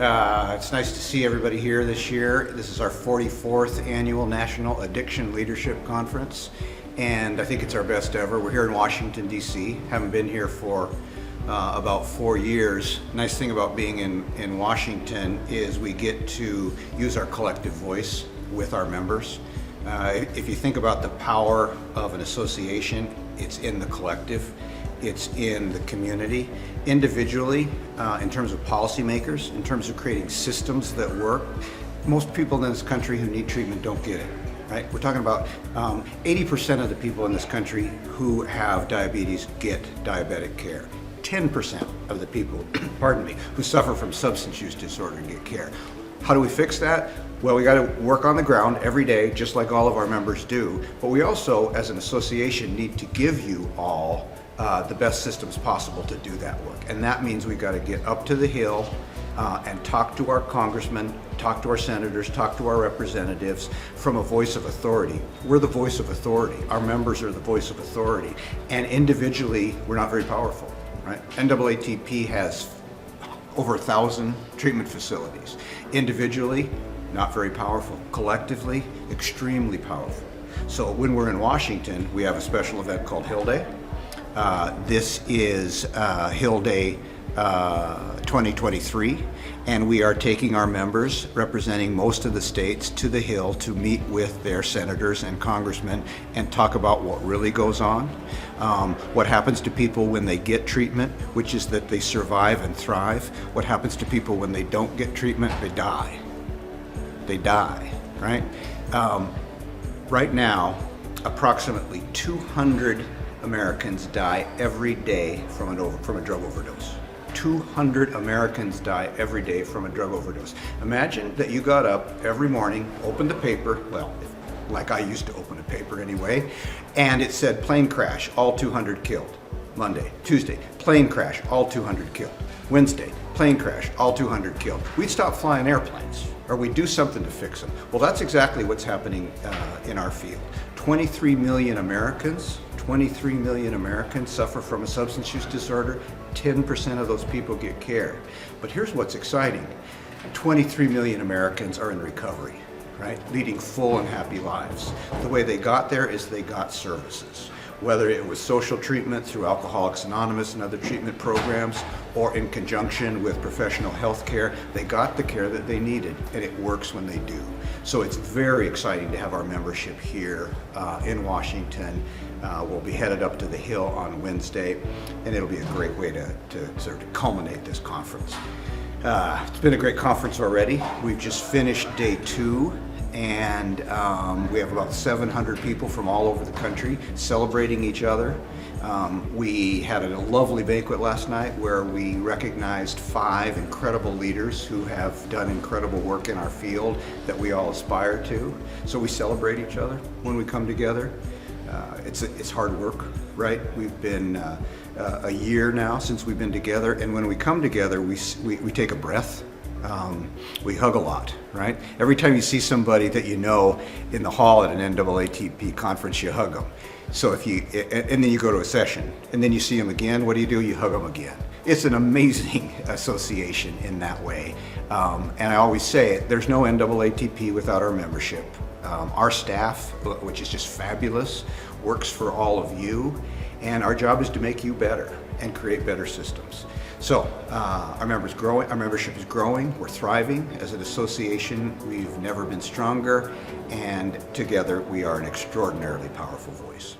It's nice to see everybody here this year. This is our 44th annual National Addiction Leadership Conference, and I think it's our best ever. We're here in Washington D.C. Haven't been here for about 4 years. Nice thing about being in Washington is we get to use our collective voice with our members. If you think about the power of an association, it's in the collective. It's in the community, individually, in terms of policymakers, in terms of creating systems that work. Most people in this country who need treatment don't get it, right? We're talking about 80% of the people in this country who have diabetes get diabetic care. 10% of the people, pardon me, who suffer from substance use disorder get care. How do we fix that? Well, we got to work on the ground every day, just like all of our members do. But we also, as an association, need to give you all the best systems possible to do that work. And that means we got to get up to the Hill and talk to our congressmen, talk to our senators, talk to our representatives from a voice of authority. We're the voice of authority. Our members are the voice of authority. And individually, we're not very powerful, right? NAATP has over 1,000 treatment facilities. Individually, not very powerful. Collectively, extremely powerful. So when we're in Washington, we have a special event called Hill Day. This is Hill Day 2023, and we are taking our members representing most of the states to the Hill to meet with their senators and congressmen and talk about what really goes on, what happens to people when they get treatment, which is that they survive and thrive. What happens to people when they don't get treatment? They die. They die, right? Right now, approximately 200 Americans die every day from a drug overdose. 200 Americans die every day from a drug overdose. Imagine that you got up every morning, opened the paper, well, like I used to open a paper anyway, and it said plane crash, all 200 killed. Monday, Tuesday, plane crash, all 200 killed. Wednesday, plane crash, all 200 killed. We'd stop flying airplanes, or we'd do something to fix them. Well, that's exactly what's happening in our field. 23 million Americans suffer from a substance use disorder. 10% of those people get care. But here's what's exciting. 23 million Americans are in recovery, right? Leading full and happy lives. The way they got there is they got services. Whether it was social treatment through Alcoholics Anonymous and other treatment programs, or in conjunction with professional health care, they got the care that they needed, and it works when they do. So it's very exciting to have our membership here in Washington. We'll be headed up to the Hill on Wednesday, and it'll be a great way to sort of culminate this conference. It's been a great conference already. We've just finished day 2. And we have about 700 people from all over the country celebrating each other. We had a lovely banquet last night where we recognized 5 incredible leaders who have done incredible work in our field that we all aspire to. So we celebrate each other when we come together. It's hard work, right? We've been a year now since we've been together, and when we come together, we take a breath. We hug a lot, right? Every time you see somebody that you know in the hall at an NAATP conference, you hug them. So and then you go to a session, and then you see them again, what do? You hug them again. It's an amazing association in that way. And I always say it, there's no NAATP without our membership. Our staff, which is just fabulous, works for all of you, and our job is to make you better and create better systems. So our membership is growing, we're thriving. As an association, we've never been stronger, and together we are an extraordinarily powerful voice.